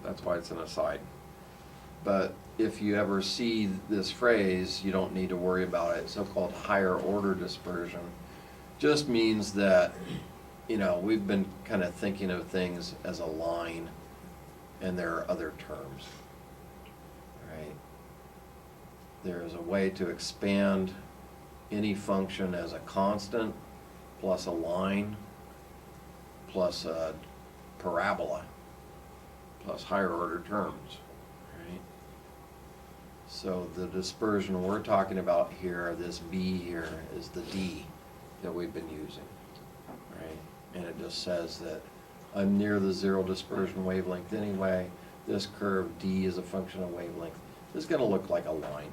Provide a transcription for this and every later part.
That's why it's an aside. But if you ever see this phrase, you don't need to worry about it. So-called higher order dispersion just means that, you know, we've been kind of thinking of things as a line, and there are other terms, right? There is a way to expand any function as a constant plus a line plus a parabola plus higher order terms, right? So the dispersion we're talking about here, this B here, is the D that we've been using, right? And it just says that I'm near the zero dispersion wavelength anyway. This curve D is a function of wavelength. This is going to look like a line,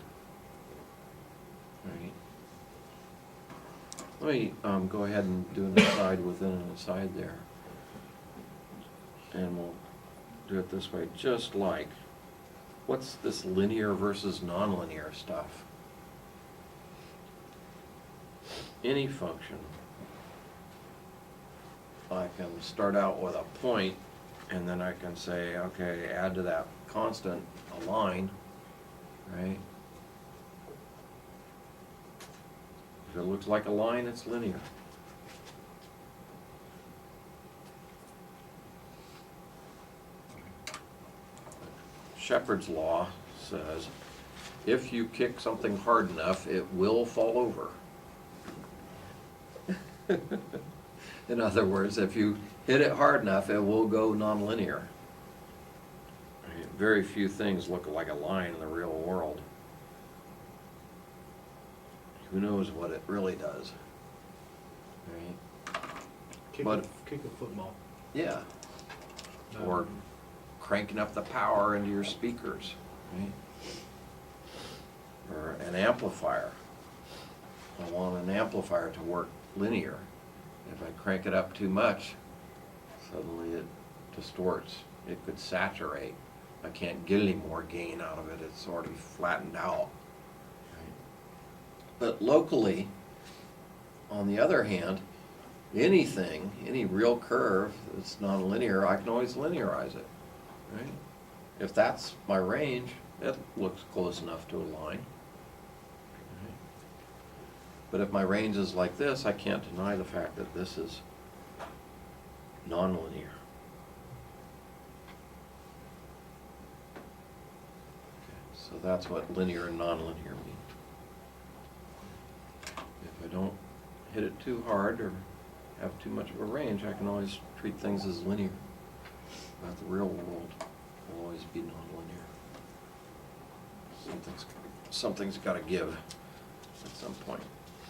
right? Let me go ahead and do an aside within an aside there. And we'll do it this way, just like, what's this linear versus nonlinear stuff? Any function, I can start out with a point, and then I can say, okay, add to that constant a line, right? If it looks like a line, it's linear. Shepard's law says, if you kick something hard enough, it will fall over. In other words, if you hit it hard enough, it will go nonlinear. Right? Very few things look like a line in the real world. Who knows what it really does? Right? Kick a football. Yeah. Or cranking up the power into your speakers, right? Or an amplifier. I want an amplifier to work linear. If I crank it up too much, suddenly it distorts. It could saturate. I can't get any more gain out of it. It's already flattened out. Right? But locally, on the other hand, anything, any real curve that's nonlinear, I can always linearize it. Right? If that's my range, it looks close enough to a line. Right? But if my range is like this, I can't deny the fact that this is nonlinear. Okay, so that's what linear and nonlinear mean. If I don't hit it too hard or have too much of a range, I can always treat things as linear. But the real world will always be nonlinear. Something's got to give at some point.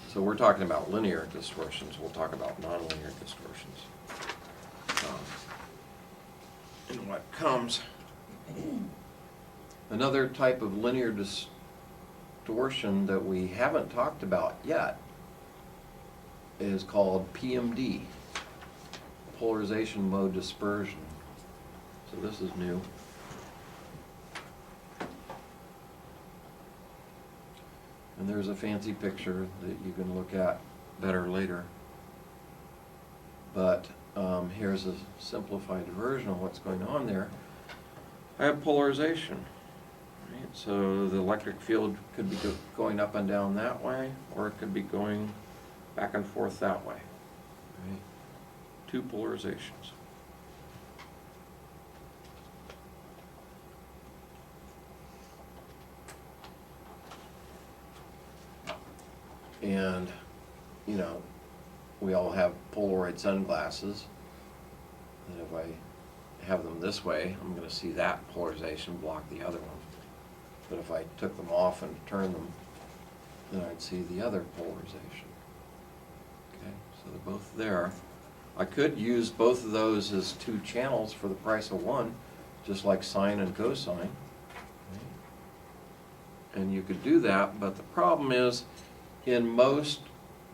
So we're talking about linear distortions. We'll talk about nonlinear distortions. And what comes. Another type of linear distortion that we haven't talked about yet is called PMD, polarization mode dispersion. So this is new. And there's a fancy picture that you can look at better later. But here's a simplified version of what's going on there. I have polarization. Right? So the electric field could be going up and down that way, or it could be going back and forth that way. Right? Two polarizations. And, you know, we all have Polaroid sunglasses. And if I have them this way, I'm going to see that polarization block the other one. But if I took them off and turned them, then I'd see the other polarization. Okay, so they're both there. I could use both of those as two channels for the price of one, just like sine and cosine. And you could do that, but the problem is, in most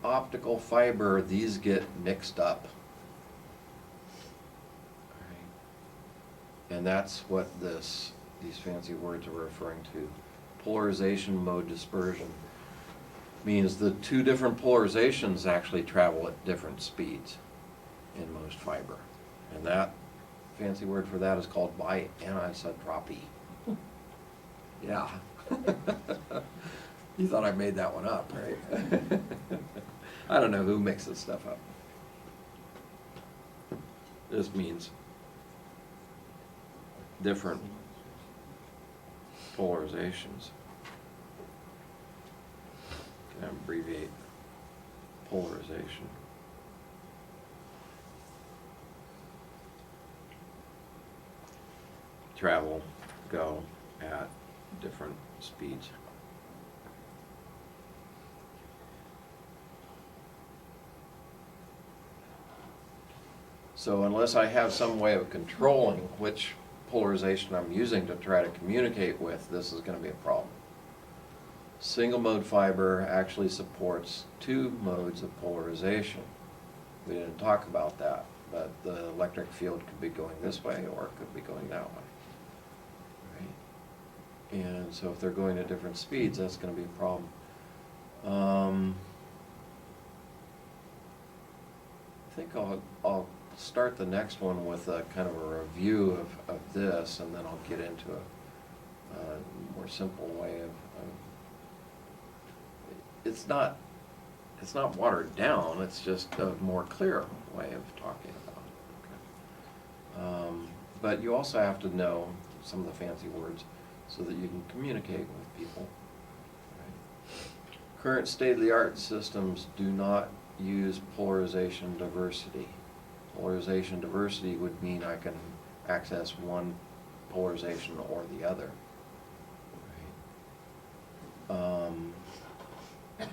optical fiber, these get mixed up. Right. And that's what these fancy words are referring to. Polarization mode dispersion means the two different polarizations actually travel at different speeds in most fiber. And that fancy word for that is called bi-anisotropy. Yeah. You thought I made that one up, right? I don't know who makes this stuff up. This means different polarizations. Can I abbreviate polarization? Travel, go at different speeds. So unless I have some way of controlling which polarization I'm using to try to communicate with, this is going to be a problem. Single mode fiber actually supports 2 modes of polarization. We didn't talk about that, but the electric field could be going this way or it could be going that way. Right? And so if they're going at different speeds, that's going to be a problem. I think I'll start the next one with a kind of a review of this, and then I'll get into a more simple way of it's not watered down, it's just a more clear way of talking about it. Okay. But you also have to know some of the fancy words so that you can communicate with people. Right. Current state-of-the-art systems do not use polarization diversity. Polarization diversity would mean I can access one polarization or the other. Right. Let's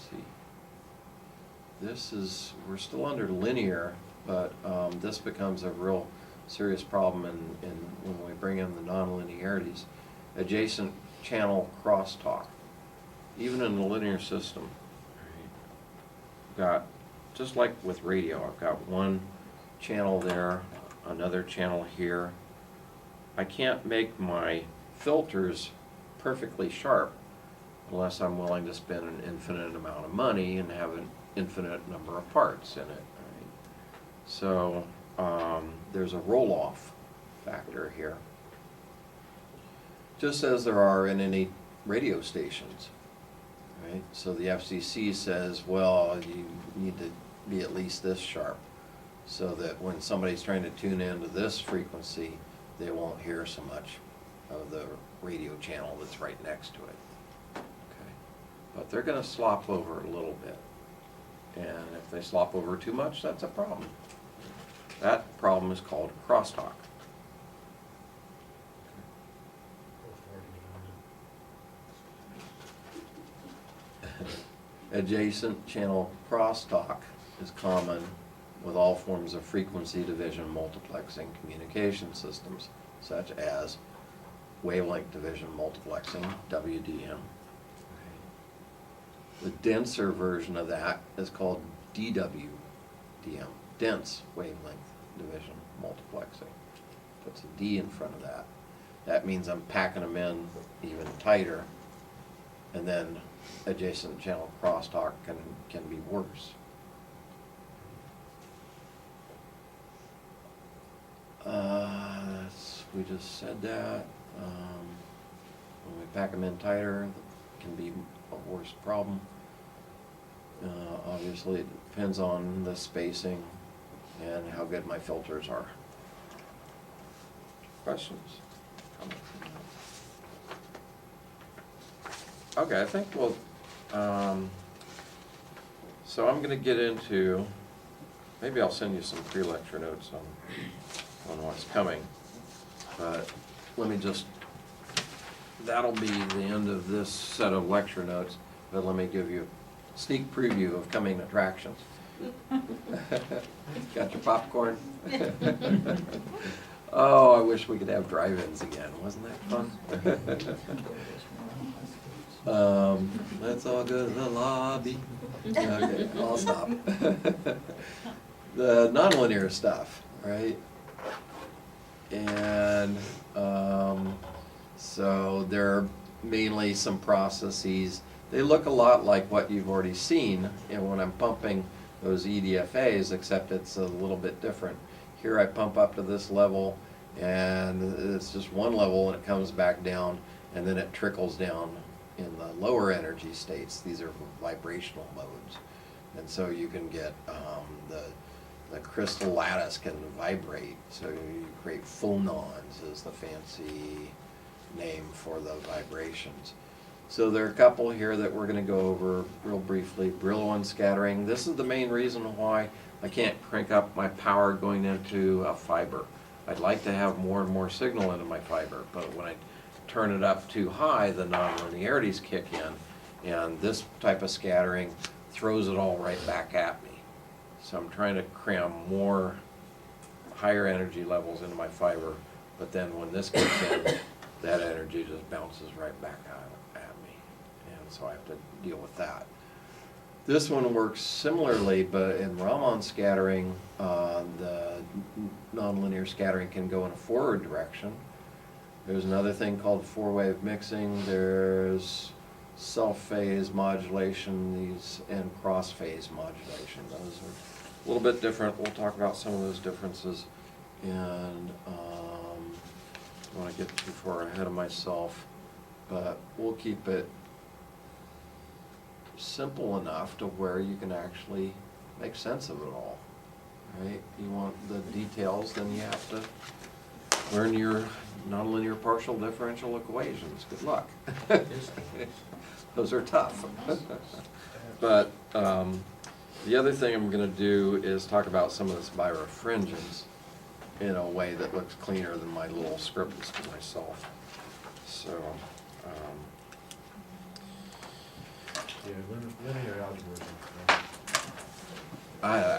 see. This is, we're still under linear, but this becomes a real serious problem in when we bring in the nonlinearities. Adjacent channel crosstalk. Even in the linear system, right, got, just like with radio, I've got one channel there, another channel here. I can't make my filters perfectly sharp unless I'm willing to spend an infinite amount of money and have an infinite number of parts in it. Right? So there's a roll-off factor here, just as there are in any radio stations. Right? So the FCC says, well, you need to be at least this sharp so that when somebody's trying to tune into this frequency, they won't hear so much of the radio channel that's right next to it. Okay. But they're going to slop over a little bit. And if they slop over too much, that's a problem. That problem is called crosstalk. Adjacent channel crosstalk is common with all forms of frequency division multiplexing communication systems, such as wavelength division multiplexing, WDM. The denser version of that is called DWDM, dense wavelength division multiplexing. Puts a D in front of that. That means I'm packing them in even tighter, and then adjacent channel crosstalk can be worse. We just said that. When we pack them in tighter, it can be a worse problem. Obviously, it depends on the spacing and how good my filters are. Questions? Comments? Okay, I think we'll, so I'm going to get into, maybe I'll send you some pre-lecture notes on what's coming, but let me just, that'll be the end of this set of lecture notes, but let me give you a sneak preview of coming attractions. Got your popcorn? Oh, I wish we could have drive-ins again. Wasn't that fun? Let's all go to the lobby. Okay, I'll stop. The nonlinear stuff, right? And so there are mainly some processes. They look a lot like what you've already seen when I'm pumping those EDFAs, except it's a little bit different. here I pump up to this level, and it's just one level, and it comes back down, and then it trickles down in the lower energy states. These are vibrational modes. And so you can get, the crystal lattice can vibrate, so you create phonons is the fancy name for the vibrations. So there are a couple here that we're going to go over real briefly. Brillouin scattering. This is the main reason why I can't crank up my power going into a fiber. I'd like to have more and more signal into my fiber, but when I turn it up too high, the nonlinearities kick in, and this type of scattering throws it all right back at me. So I'm trying to cram more higher energy levels into my fiber, but then when this kicks in, that energy just bounces right back out at me. And so I have to deal with that. This one works similarly, but in Raman scattering, the nonlinear scattering can go in a forward direction. There's another thing called four-wave mixing. There's self-phase modulation, and cross-phase modulation. Those are a little bit different. We'll talk about some of those differences, and I want to get too far ahead of myself, but we'll keep it simple enough to where you can actually make sense of it all, right? You want the details, then you have to learn your nonlinear partial differential equations. Good luck. Those are tough. But the other thing I'm going to do is talk about some of this birefringence in a way that looks cleaner than my little scribbles to myself. So, Yeah, linear algebra.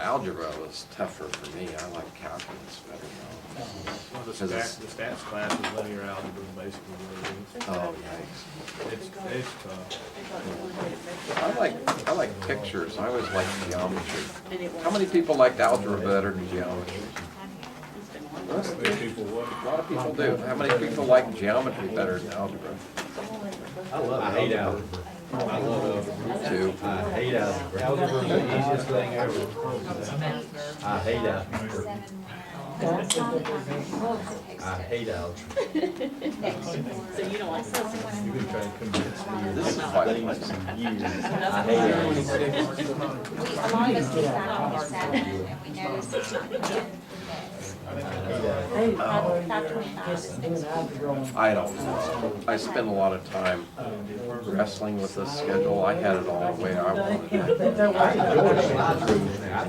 algebra was tougher for me. I like calculus better now. Well, the Because it's- stats class is linear algebra, basically what it is. Oh, yikes. It's tough. I like pictures. I always like geometry. How many people liked algebra better than geometry? Most people what? A lot of people do. How many people like geometry better than algebra? I hate algebra. I love algebra. Two. I hate algebra. Algebra is the easiest thing ever. I hate algebra. I hate algebra. So you don't like this? You've been trying to convince me. This is quite Things nice. for years. I hate algebra. A lot of us get that on the Saturday, and we notice it's not good. I don't know. I spend a lot of time wrestling with this schedule. I had it all the way I wanted it. I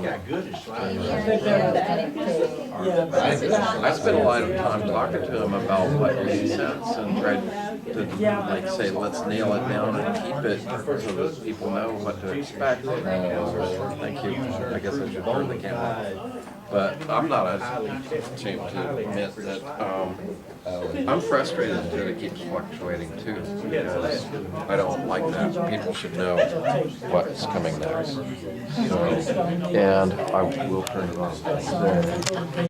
got good at sliding. I spent a lot of time talking to him about what made sense and tried to, like, say, let's nail it down and keep it so that people know what to expect. Thank you. I guess I should turn the camera. But I'm not ashamed to admit that I'm frustrated that it keeps fluctuating too, because I don't like that. People should know what's coming next. And I will turn it on.